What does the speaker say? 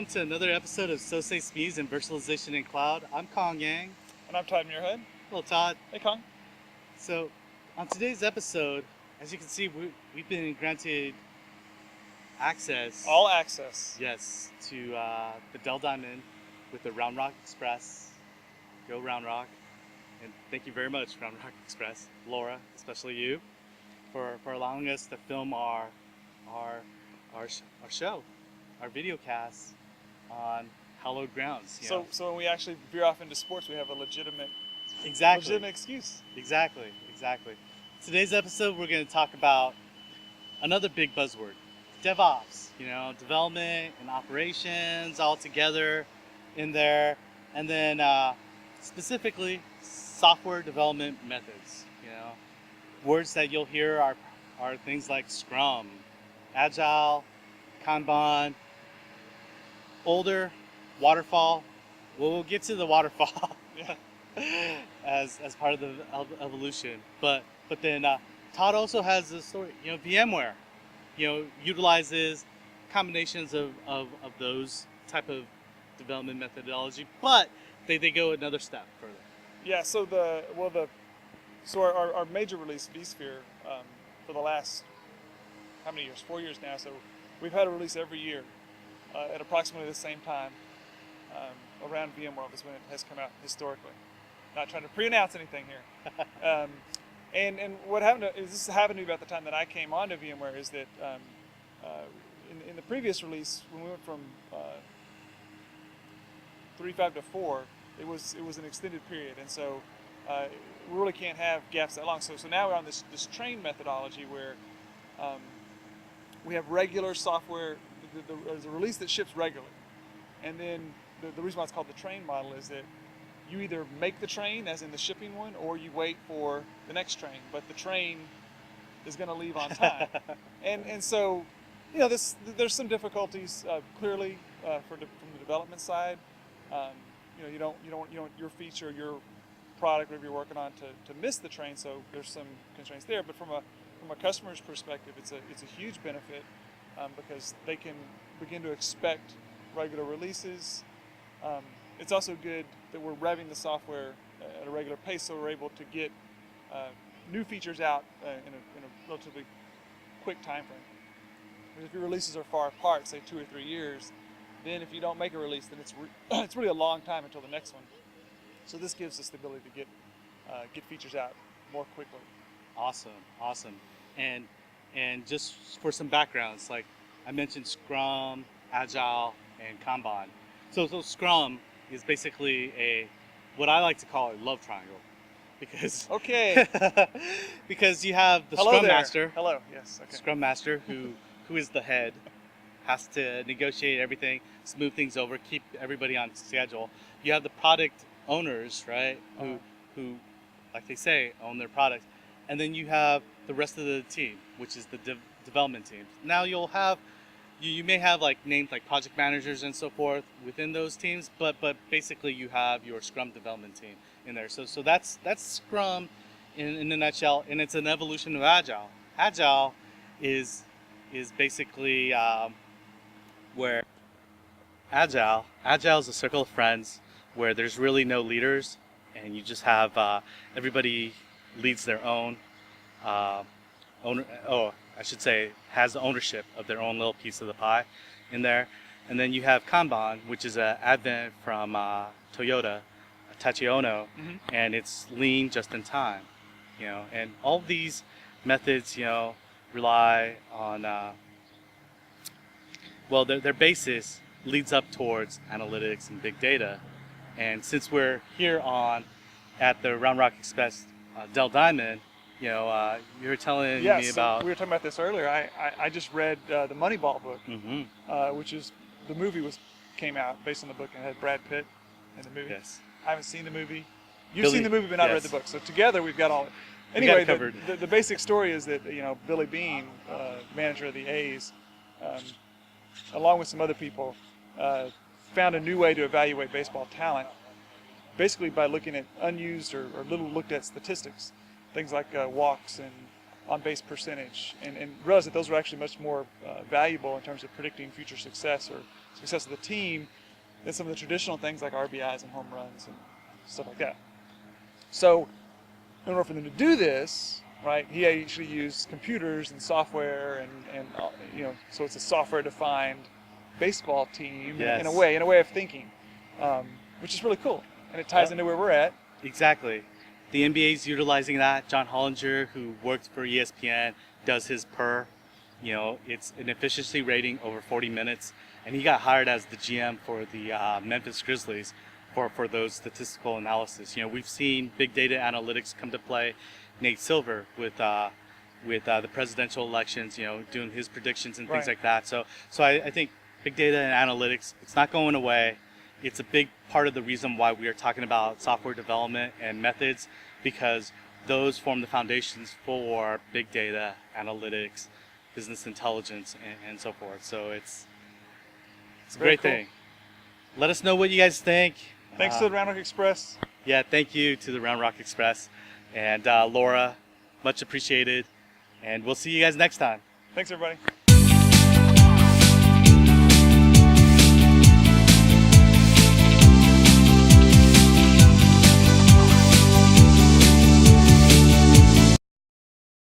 welcome to another episode of SMEs and Virtualization in Cloud. I'm Kong Yang. And I'm Todd MUIRHEAD. Hello, Todd. Hey, Kong. So, on today's episode, as you can see, we've been granted access. All access. Yes, to the Dell Diamond with the Round Rock Express. Go Round Rock. And thank you very much, Round Rock Express. Laura, especially you, for allowing us to film our show, our video cast on hallowed grounds. So when we actually veer off into sports, we have a legitimate excuse. Exactly. Today's episode, we're going to talk about another big buzzword, DevOps. Development and operations all together in there, and then specifically software development methods. Words that you'll hear are things like Scrum, Agile, Kanban, older, waterfall. We'll get to the waterfall as part of the evolution. But then Todd also has the story. VMware, utilizes combinations of those type of development methodology, but they go another step further. Yeah. So our major release, vSphere, for the last how many years? 4 years now. So we've had a release every year at approximately the same time. Around VMworld is when it has come out historically. Not trying to pre-announce anything here. And what happened this happened to me about the time that I came onto VMware is that in the previous release, when we went from 3.5 to 4, it was an extended period, and so we really can't have gaps that long. So now we're on this train methodology where we have regular software. There's a release that ships regularly, and then the reason why it's called the train model is that you either make the train, as in the shipping one, or you wait for the next train. But the train is going to leave on time, and so there's some difficulties clearly from the development side. You don't want your feature, your product, whatever you're working on, to miss the train. So there's some constraints there. But from a customer's perspective, it's a huge benefit because they can begin to expect regular releases. It's also good that we're revving the software at a regular pace, so we're able to get new features out in a relatively quick time frame. Because if your releases are far apart, say 2 or 3 years, then if you don't make a release, then it's really a long time until the next one. So this gives us the ability to get features out more quickly. Awesome. And just for some backgrounds, like I mentioned Scrum, Agile, and Kanban. So Scrum is basically what I like to call a love triangle, because because you have the Hello Scrum there. Master. Hello. Yes. Okay. Scrum Master who is the head, has to negotiate everything, smooth things over, keep everybody on schedule. You have the product owners, right? Who, like they say, own their products, and then you have the rest of the team, which is the development team. Now you may have named like project managers and so forth within those teams, but basically you have your Scrum development team in there. So that's Scrum in a nutshell, and it's an evolution of Agile. Agile is basically where Agile is a circle of friends where there's really no leaders, and you just have everybody leads their own has ownership of their own little piece of the pie in there. And then you have Kanban, which is an advent from Toyota, Tachi Ono, and it's lean just in time. And all of these methods, rely on, their basis leads up towards analytics and big data. And since we're here at the Round Rock Express Dell Diamond, you were telling me about. We were talking about this earlier. I just read the Moneyball book, which is the movie came out based on the book and had Brad Pitt in the movie. Yes. I haven't seen the movie. You've seen the movie, but not read the book. So together we've got all it. Anyway, the basic story is that Billy Beane, manager of the A's, along with some other people, found a new way to evaluate baseball talent, basically by looking at unused or little looked at statistics. Things like walks and on-base percentage, and realized that those were actually much more valuable in terms of predicting future success or success of the team than some of the traditional things like RBIs and home runs and stuff like that. So in order for them to do this, right, he actually used computers and software and so it's a software-defined baseball team in a way of thinking, which is really cool, and it ties into where we're at. Exactly. The NBA's utilizing that. John Hollinger, who works for ESPN, does his PER. It's an efficiency rating over 40 minutes, and he got hired as the GM for the Memphis Grizzlies for those statistical analysis. We've seen big data analytics come to play. Nate Silver with the presidential elections, doing his predictions and things like that. So I think big data and analytics, it's not going away. It's a big part of the reason why we are talking about software development and methods, because those form the foundations for big data, analytics, business intelligence, and so forth. So it's a great thing. Let us know what you guys think. Thanks to the Round Rock Express. Yeah, thank you to the Round Rock Express. And Laura, much appreciated. And we'll see you guys next time. Thanks, everybody.